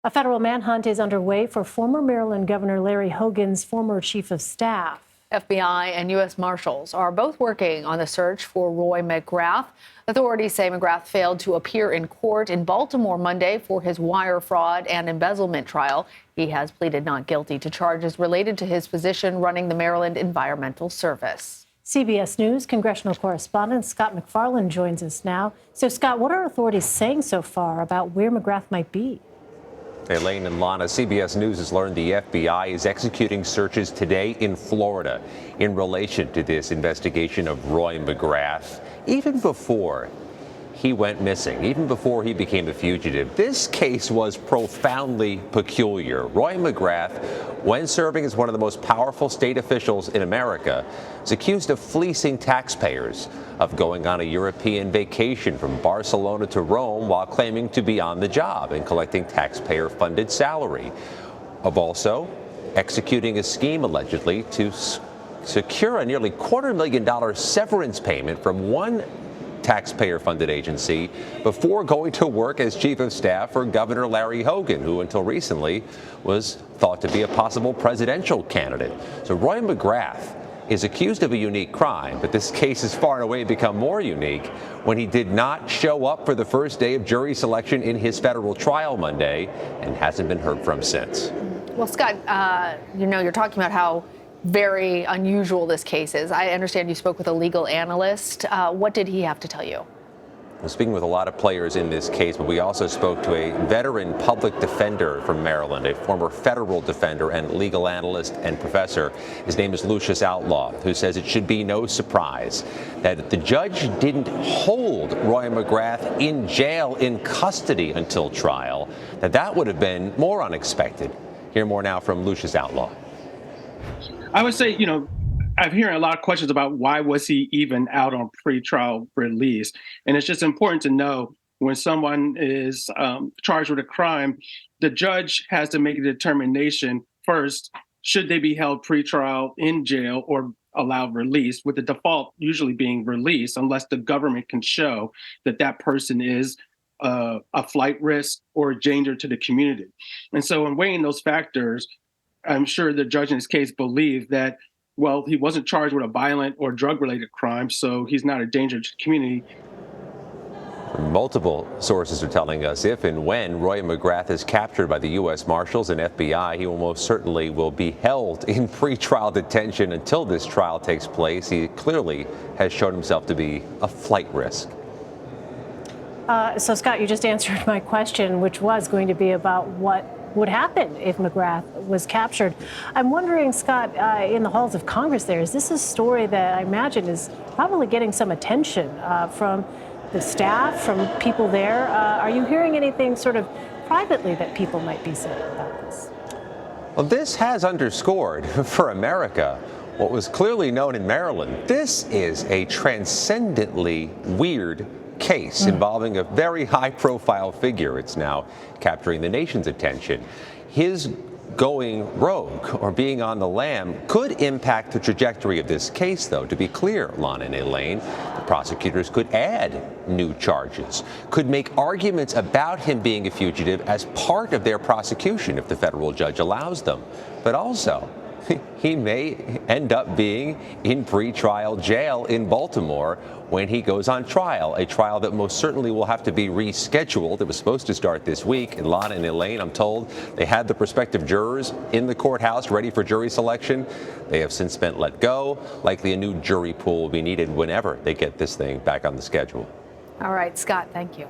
A federal manhunt is underway for former Maryland Governor Larry Hogan's former chief of staff. FBI and U.S. Marshals are both working on the search for Roy McGrath. Authorities say McGrath failed to appear in court in Baltimore Monday for his wire fraud and embezzlement trial. He has pleaded not guilty to charges related to his position running the Maryland Environmental Service. CBS News congressional correspondent Scott MacFarlane joins us now. So, Scott, what are authorities saying so far about where McGrath might be? Elaine and Lana, CBS News has learned the FBI is executing searches today in Florida in relation to this investigation of Roy McGrath, even before he went missing, even before he became a fugitive. This case was profoundly peculiar. Roy McGrath, when serving as one of the most powerful state officials in America, is accused of fleecing taxpayers, of going on a European vacation from Barcelona to Rome while claiming to be on the job and collecting taxpayer-funded salary, of also executing a scheme allegedly to secure a nearly $250,000 severance payment from one taxpayer-funded agency before going to work as chief of staff for Governor Larry Hogan, who until recently was thought to be a possible presidential candidate. So Roy McGrath is accused of a unique crime, but this case has far and away become more unique when he did not show up for the first day of jury selection in his federal trial Monday and hasn't been heard from since. Well, Scott, you're talking about how very unusual this case is. I understand you spoke with a legal analyst. What did he have to tell you? We're speaking with a lot of players in this case, but we also spoke to a veteran public defender from Maryland, a former federal defender and legal analyst and professor. His name is Lucius Outlaw, who says it should be no surprise that the judge didn't hold Roy McGrath in jail in custody until trial, that would have been more unexpected. Hear more now from Lucius Outlaw. I would say, I'm hearing a lot of questions about why was he even out on pretrial release. And it's just important to know when someone is charged with a crime, the judge has to make a determination first, should they be held pretrial in jail or allowed release, with the default usually being release unless the government can show that that person is a flight risk or a danger to the community. And so in weighing those factors, I'm sure the judge in this case believed that, well, he wasn't charged with a violent or drug-related crime, so he's not a danger to the community. Multiple sources are telling us if and when Roy McGrath is captured by the U.S. Marshals and FBI, he will most certainly will be held in pretrial detention until this trial takes place. He clearly has shown himself to be a flight risk. So, Scott, you just answered my question, which was going to be about what would happen if McGrath was captured. I'm wondering, Scott, in the halls of Congress there, is this a story that I imagine is probably getting some attention from the staff, from people there? Are you hearing anything sort of privately that people might be saying about this? Well, this has underscored for America what was clearly known in Maryland. This is a transcendently weird case involving a very high-profile figure. It's now capturing the nation's attention. His going rogue or being on the lam could impact the trajectory of this case, though. To be clear, Lana and Elaine, the prosecutors could add new charges, could make arguments about him being a fugitive as part of their prosecution if the federal judge allows them. But also, he may end up being in pretrial jail in Baltimore when he goes on trial, a trial that most certainly will have to be rescheduled. It was supposed to start this week. And Lana and Elaine, I'm told, they had the prospective jurors in the courthouse ready for jury selection. They have since been let go. Likely a new jury pool will be needed whenever they get this thing back on the schedule. All right, Scott, thank you.